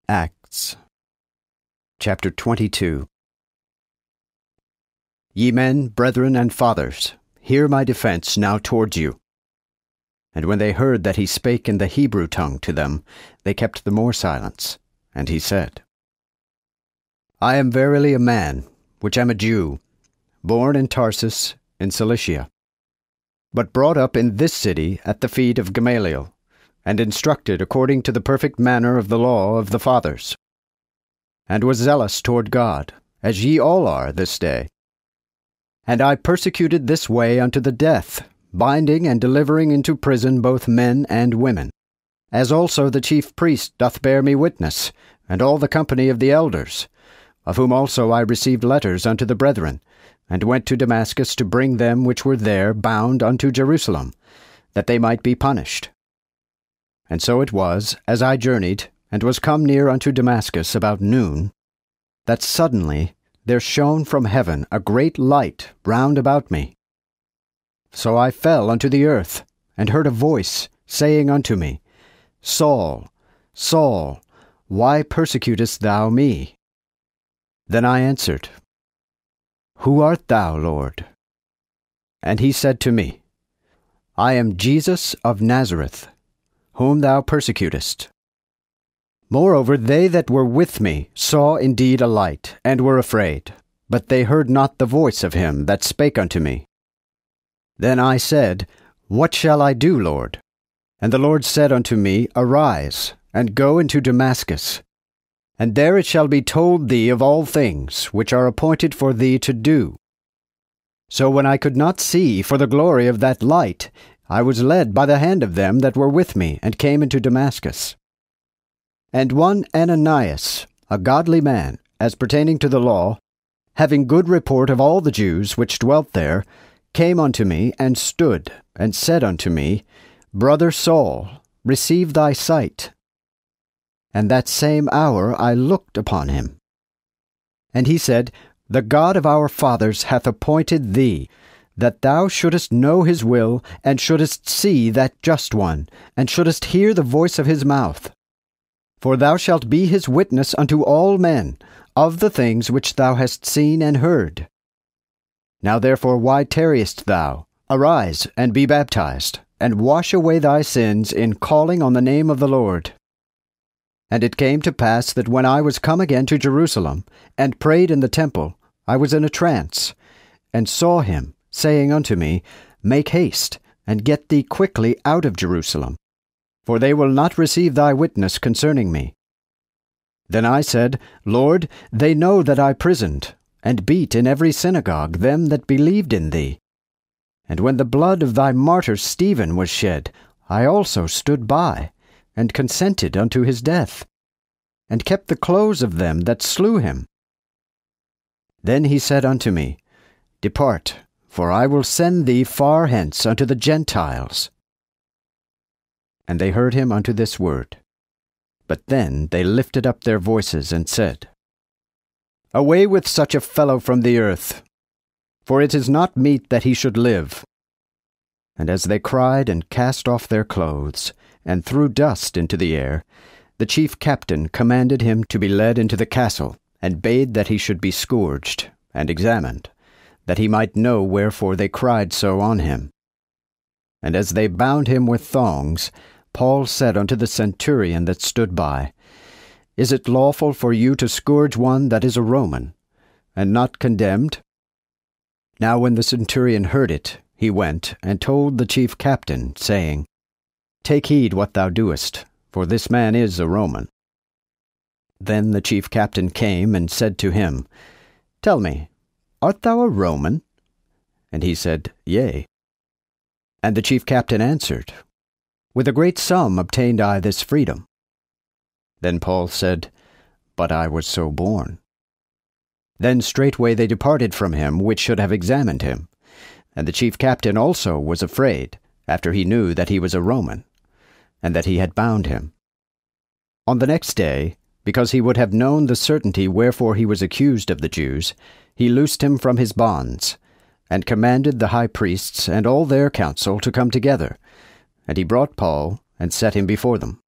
Acts chapter 22. Ye men, brethren, and fathers, hear my defense now towards you. And when they heard that he spake in the Hebrew tongue to them, they kept the more silence. And he said, I am verily a man, which am a Jew, born in Tarsus in Cilicia, but brought up in this city at the feet of Gamaliel, and instructed according to the perfect manner of the law of the fathers, and was zealous toward God, as ye all are this day. And I persecuted this way unto the death, binding and delivering into prison both men and women, as also the chief priest doth bear me witness, and all the company of the elders, of whom also I received letters unto the brethren, and went to Damascus to bring them which were there bound unto Jerusalem, that they might be punished. And so it was, as I journeyed, and was come near unto Damascus about noon, that suddenly there shone from heaven a great light round about me. So I fell unto the earth, and heard a voice saying unto me, Saul, Saul, why persecutest thou me? Then I answered, Who art thou, Lord? And he said to me, I am Jesus of Nazareth, whom thou persecutest. Moreover, they that were with me saw indeed a light, and were afraid, but they heard not the voice of him that spake unto me. Then I said, What shall I do, Lord? And the Lord said unto me, Arise, and go into Damascus, and there it shall be told thee of all things which are appointed for thee to do. So when I could not see for the glory of that light, I was led by the hand of them that were with me, and came into Damascus. And one Ananias, a godly man, as pertaining to the law, having good report of all the Jews which dwelt there, came unto me, and stood, and said unto me, Brother Saul, receive thy sight. And that same hour I looked upon him. And he said, The God of our fathers hath appointed thee, that thou shouldest know his will, and shouldest see that just one, and shouldest hear the voice of his mouth. For thou shalt be his witness unto all men, of the things which thou hast seen and heard. Now therefore why tarriest thou? Arise, and be baptized, and wash away thy sins in calling on the name of the Lord. And it came to pass that when I was come again to Jerusalem, and prayed in the temple, I was in a trance, and saw him, saying unto me, Make haste, and get thee quickly out of Jerusalem, for they will not receive thy witness concerning me. Then I said, Lord, they know that I prisoned, and beat in every synagogue them that believed in thee. And when the blood of thy martyr Stephen was shed, I also stood by, and consented unto his death, and kept the clothes of them that slew him. Then he said unto me, Depart, for I will send thee far hence unto the Gentiles. And they heard him unto this word. But then they lifted up their voices and said, Away with such a fellow from the earth, for it is not meet that he should live. And as they cried and cast off their clothes, and threw dust into the air, the chief captain commanded him to be led into the castle, and bade that he should be scourged and examined, that he might know wherefore they cried so on him. And as they bound him with thongs, Paul said unto the centurion that stood by, Is it lawful for you to scourge one that is a Roman, and not condemned? Now when the centurion heard it, he went and told the chief captain, saying, Take heed what thou doest, for this man is a Roman. Then the chief captain came and said to him, Tell me, art thou a Roman? And he said, Yea. And the chief captain answered, With a great sum obtained I this freedom. Then Paul said, But I was so born. Then straightway they departed from him which should have examined him. And the chief captain also was afraid, after he knew that he was a Roman, and that he had bound him. On the next day, because he would have known the certainty wherefore he was accused of the Jews, he loosed him from his bonds, and commanded the high priests and all their council to come together. And he brought Paul, and set him before them.